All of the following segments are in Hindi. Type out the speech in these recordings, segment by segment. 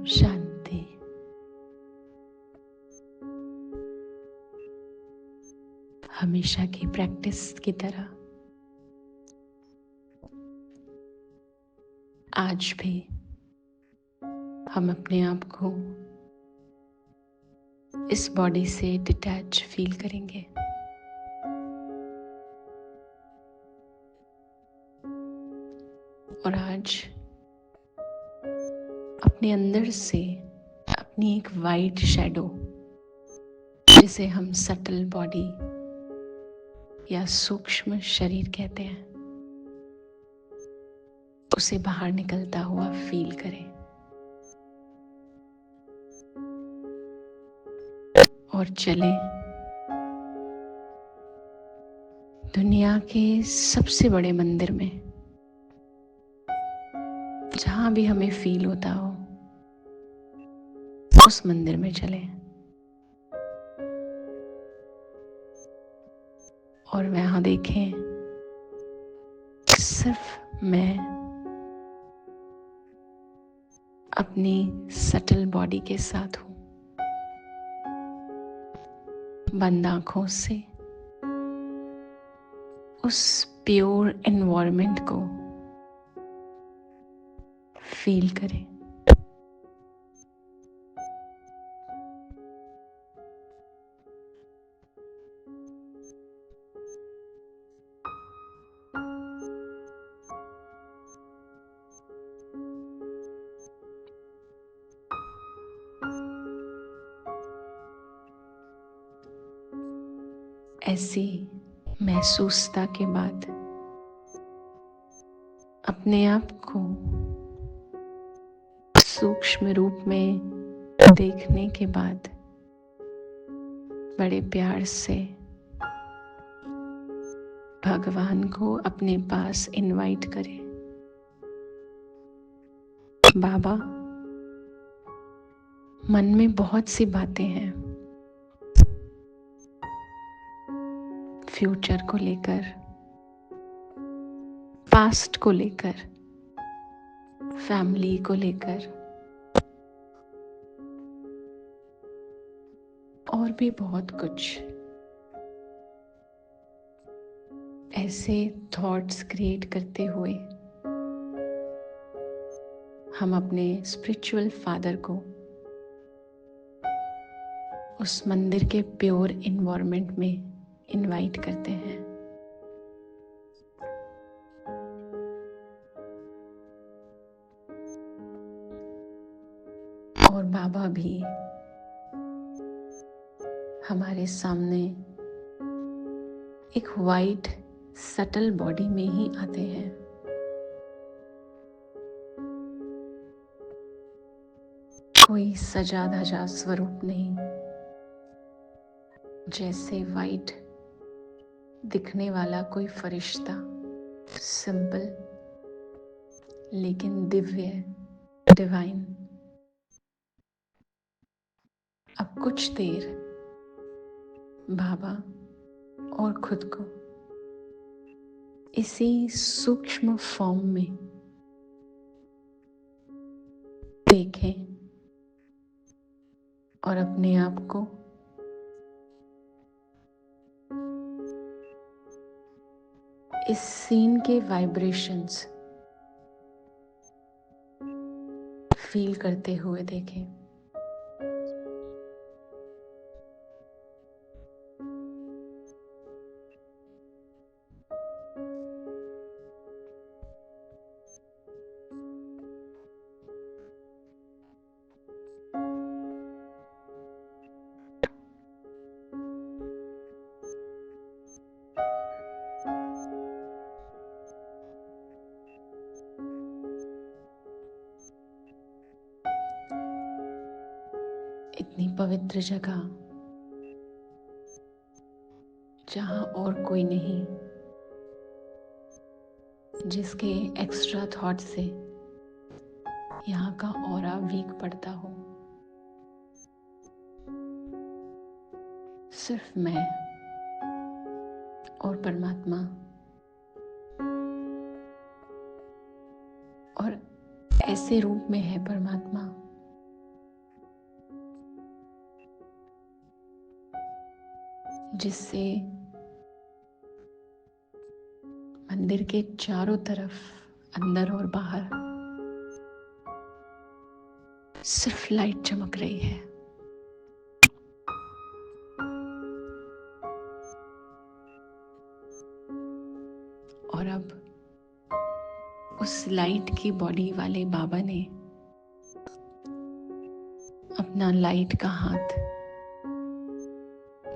शांति। हमेशा की प्रैक्टिस की तरह आज भी हम अपने आप को इस बॉडी से डिटैच फील करेंगे। और आज अपने अंदर से अपनी एक वाइट शैडो, जिसे हम सटल बॉडी या सूक्ष्म शरीर कहते हैं, उसे बाहर निकलता हुआ फील करें। और चलें दुनिया के सबसे बड़े मंदिर में, जहां भी हमें फील होता हो उस मंदिर में चलें और वहां देखें सिर्फ मैं अपनी सटल बॉडी के साथ हूं। बंद आंखों से उस प्योर एनवायरनमेंट को फील करें। ऐसी महसूसता के बाद अपने आप को सूक्ष्म रूप में देखने के बाद बड़े प्यार से भगवान को अपने पास इनवाइट करें। बाबा, मन में बहुत सी बातें हैं, फ्यूचर को लेकर, पास्ट को लेकर, फैमिली को लेकर और भी बहुत कुछ। ऐसे थॉट्स क्रिएट करते हुए हम अपने स्पिरिचुअल फादर को उस मंदिर के प्योर एनवायरनमेंट में इनवाइट करते हैं। और बाबा भी हमारे सामने एक वाइट सटल बॉडी में ही आते हैं। कोई सजा धजा स्वरूप नहीं, जैसे वाइट दिखने वाला कोई फरिश्ता, सिंपल लेकिन दिव्य, डिवाइन। अब कुछ देर बाबा और खुद को इसी सूक्ष्म फॉर्म में देखें और अपने आप को इस सीन के वाइब्रेशंस फील करते हुए देखें। इतनी पवित्र जगह जहां और कोई नहीं, जिसके एक्स्ट्रा थॉट से यहाँ का ऑरा वीक पड़ता हो। सिर्फ मैं और परमात्मा, और ऐसे रूप में है परमात्मा जिससे मंदिर के चारों तरफ, अंदर और बाहर, सिर्फ लाइट चमक रही है। और अब उस लाइट की बॉडी वाले बाबा ने अपना लाइट का हाथ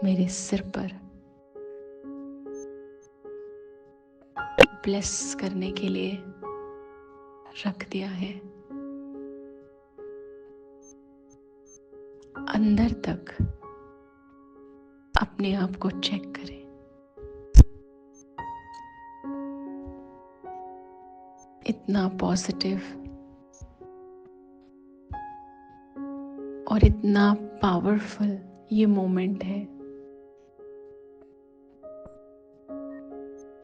मेरे सिर पर ब्लेस करने के लिए रख दिया है। अंदर तक अपने आप को चेक करें। इतना पॉजिटिव और इतना पावरफुल ये मोमेंट है।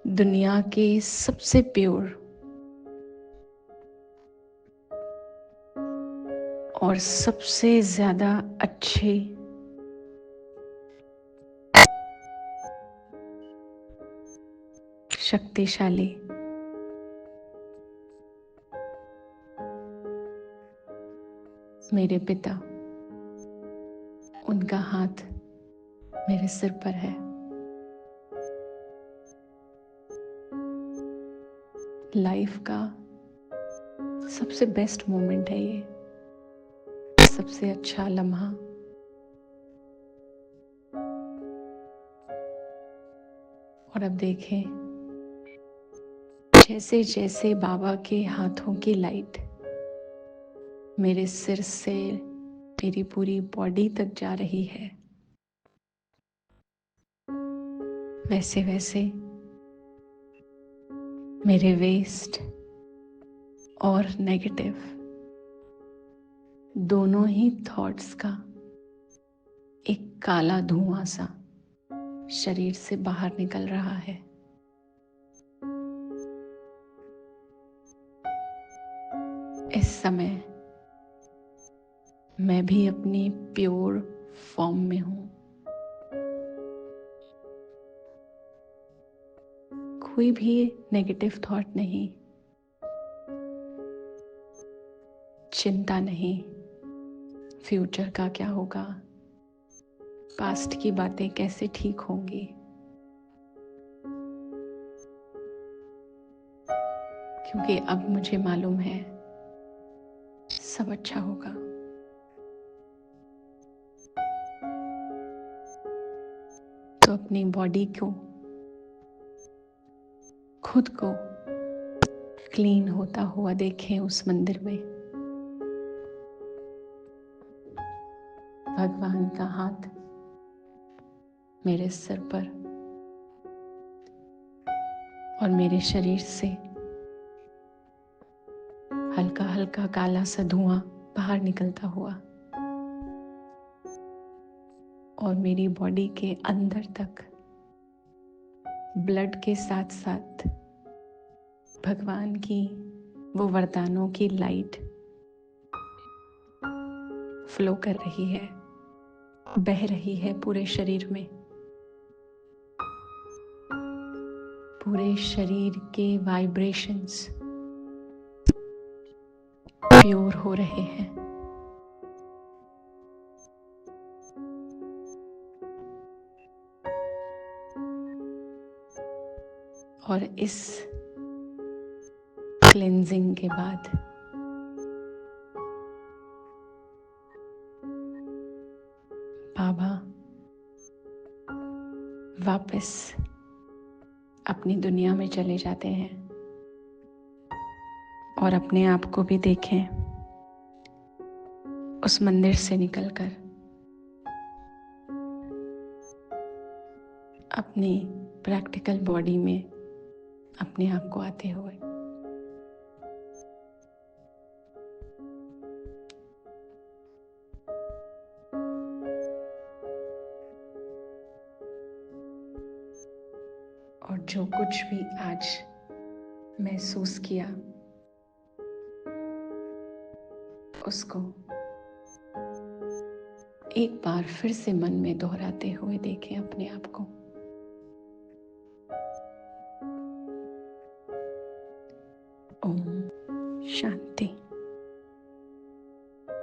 दुनिया के सबसे प्योर और सबसे ज्यादा अच्छे शक्तिशाली मेरे पिता, उनका हाथ मेरे सिर पर है। लाइफ का सबसे बेस्ट मोमेंट है ये, सबसे अच्छा लम्हा। और अब देखें, जैसे जैसे बाबा के हाथों की लाइट मेरे सिर से मेरी पूरी बॉडी तक जा रही है, वैसे वैसे मेरे वेस्ट और नेगेटिव दोनों ही थॉट्स का एक काला धुआं सा शरीर से बाहर निकल रहा है। इस समय मैं भी अपनी प्योर फॉर्म में हूं। कोई भी नेगेटिव थॉट नहीं, चिंता नहीं, फ्यूचर का क्या होगा, पास्ट की बातें कैसे ठीक होंगी, क्योंकि अब मुझे मालूम है सब अच्छा होगा। तो अपनी बॉडी को, खुद को क्लीन होता हुआ देखें उस मंदिर में। भगवान का हाथ मेरे सिर पर और मेरे शरीर से हल्का हल्का काला सा धुआं बाहर निकलता हुआ और मेरी बॉडी के अंदर तक ब्लड के साथ साथ भगवान की वो वरदानों की लाइट फ्लो कर रही है, बह रही है पूरे शरीर में। पूरे शरीर के वाइब्रेशंस प्योर हो रहे हैं। और इस क्लेंजिंग के बाद बाबा वापस अपनी दुनिया में चले जाते हैं। और अपने आप को भी देखें उस मंदिर से निकलकर अपनी प्रैक्टिकल बॉडी में अपने आप को आते हुए। और जो कुछ भी आज महसूस किया उसको एक बार फिर से मन में दोहराते हुए देखें अपने आप को। ओम शांति।